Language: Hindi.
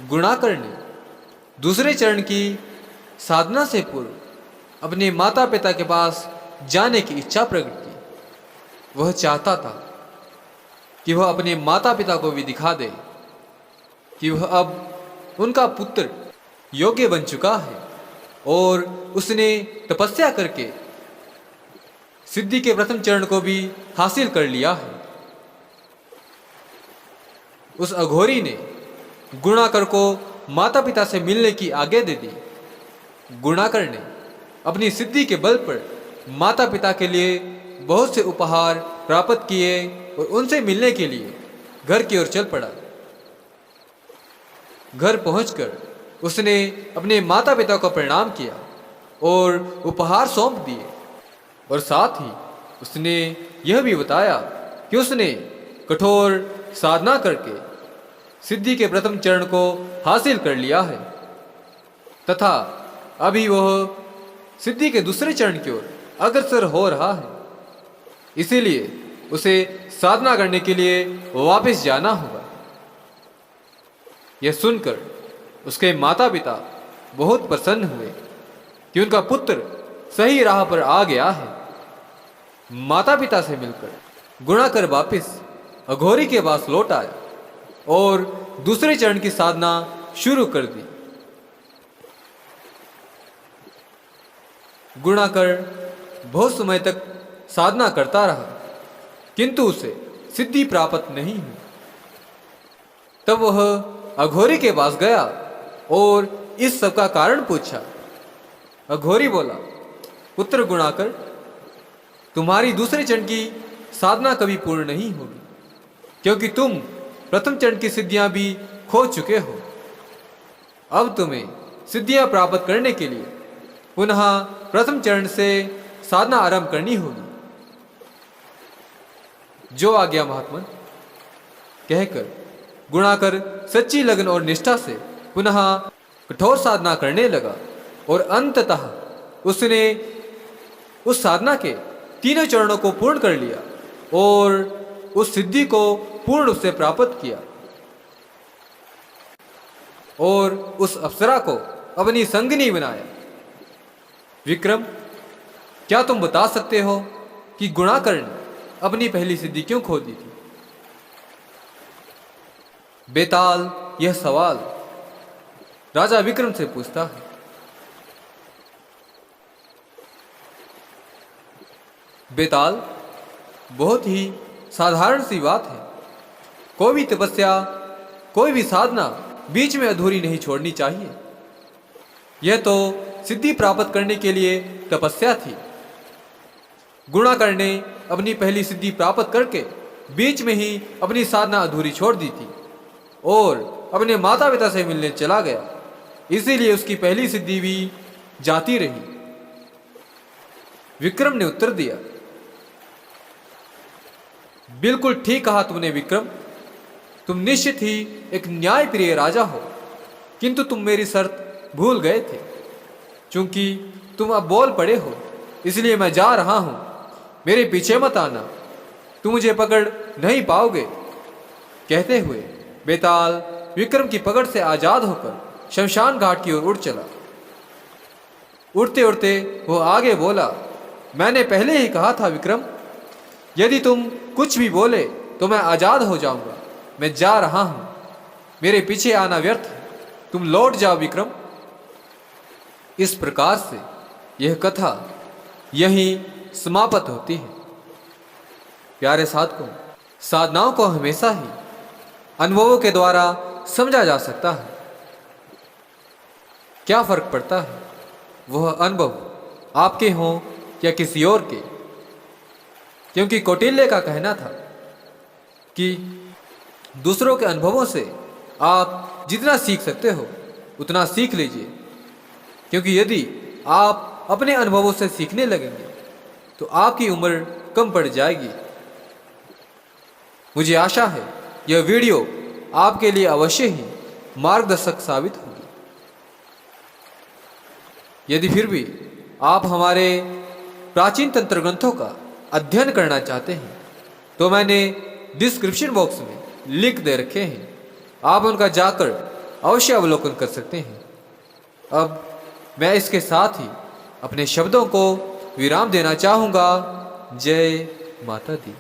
गुणाकर ने दूसरे चरण की साधना से पूर्व अपने माता पिता के पास जाने की इच्छा प्रकट की। वह चाहता था कि वह अपने माता पिता को भी दिखा दे कि वह अब उनका पुत्र योग्य बन चुका है और उसने तपस्या करके सिद्धि के प्रथम चरण को भी हासिल कर लिया है। उस अघोरी ने गुणाकर को माता पिता से मिलने की आज्ञा दे दी। गुणाकर ने अपनी सिद्धि के बल पर माता पिता के लिए बहुत से उपहार प्राप्त किए और उनसे मिलने के लिए घर की ओर चल पड़ा। घर पहुंचकर उसने अपने माता पिता को प्रणाम किया और उपहार सौंप दिए और साथ ही उसने यह भी बताया कि उसने कठोर साधना करके सिद्धि के प्रथम चरण को हासिल कर लिया है तथा अभी वह सिद्धि के दूसरे चरण की ओर अग्रसर हो रहा है। इसीलिए उसे साधना करने के लिए वापस जाना होगा। यह सुनकर उसके माता पिता बहुत प्रसन्न हुए कि उनका पुत्र सही राह पर आ गया है। माता पिता से मिलकर गुणाकर वापिस अघोरी के पास लौट आया और दूसरे चरण की साधना शुरू कर दी। गुणाकर बहुत समय तक साधना करता रहा किंतु उसे सिद्धि प्राप्त नहीं हुई। तब वह अघोरी के पास गया और इस सब का कारण पूछा। अघोरी बोला, पुत्र गुणाकर, तुम्हारी दूसरे चरण की साधना कभी पूर्ण नहीं होगी क्योंकि तुम प्रथम चरण की सिद्धियां भी खो चुके हो। अब तुम्हें सिद्धियां प्राप्त करने के लिए पुनः प्रथम चरण से साधना आरंभ करनी होगी। जो आज्ञा महात्मन, कहकर गुणाकर सच्ची लगन और निष्ठा से पुनः कठोर साधना करने लगा और अंततः उसने उस साधना के तीनों चरणों को पूर्ण कर लिया और उस सिद्धि को पूर्ण रूप से प्राप्त किया और उस अप्सरा को अपनी संगिनी बनाया। विक्रम, क्या तुम बता सकते हो कि गुणाकर ने अपनी पहली सिद्धि क्यों खो दी थी? बेताल यह सवाल राजा विक्रम से पूछता है। बेताल, बहुत ही साधारण सी बात है। कोई भी तपस्या, कोई भी साधना बीच में अधूरी नहीं छोड़नी चाहिए। यह तो सिद्धि प्राप्त करने के लिए तपस्या थी। गुणाकर ने अपनी पहली सिद्धि प्राप्त करके बीच में ही अपनी साधना अधूरी छोड़ दी थी और अपने माता पिता से मिलने चला गया। इसीलिए उसकी पहली सिद्धि भी जाती रही। विक्रम ने उत्तर दिया, बिल्कुल ठीक कहा तुमने विक्रम। तुम निश्चित ही एक न्यायप्रिय राजा हो, किंतु तुम मेरी शर्त भूल गए थे। चूंकि तुम अब बोल पड़े हो, इसलिए मैं जा रहा हूं। मेरे पीछे मत आना, तुम मुझे पकड़ नहीं पाओगे। कहते हुए बेताल विक्रम की पकड़ से आजाद होकर शमशान घाट की ओर उड़ चला। उड़ते उड़ते वो आगे बोला, मैंने पहले ही कहा था विक्रम, यदि तुम कुछ भी बोले तो मैं आजाद हो जाऊंगा। मैं जा रहा हूं, मेरे पीछे आना व्यर्थ है। तुम लौट जाओ विक्रम। इस प्रकार से यह कथा यहीं समाप्त होती है। प्यारे साधकों, साधनाओं को हमेशा ही अनुभवों के द्वारा समझा जा सकता है। क्या फर्क पड़ता है वह अनुभव आपके हों या किसी और के। क्योंकि कौटिल्य का कहना था कि दूसरों के अनुभवों से आप जितना सीख सकते हो उतना सीख लीजिए, क्योंकि यदि आप अपने अनुभवों से सीखने लगेंगे तो आपकी उम्र कम पड़ जाएगी। मुझे आशा है यह वीडियो आपके लिए अवश्य ही मार्गदर्शक साबित होगी। यदि फिर भी आप हमारे प्राचीन तंत्र ग्रंथों का अध्ययन करना चाहते हैं तो मैंने डिस्क्रिप्शन बॉक्स में लिंक दे रखे हैं। आप उनका जाकर अवश्य अवलोकन कर सकते हैं। अब मैं इसके साथ ही अपने शब्दों को विराम देना चाहूँगा। जय माता दी।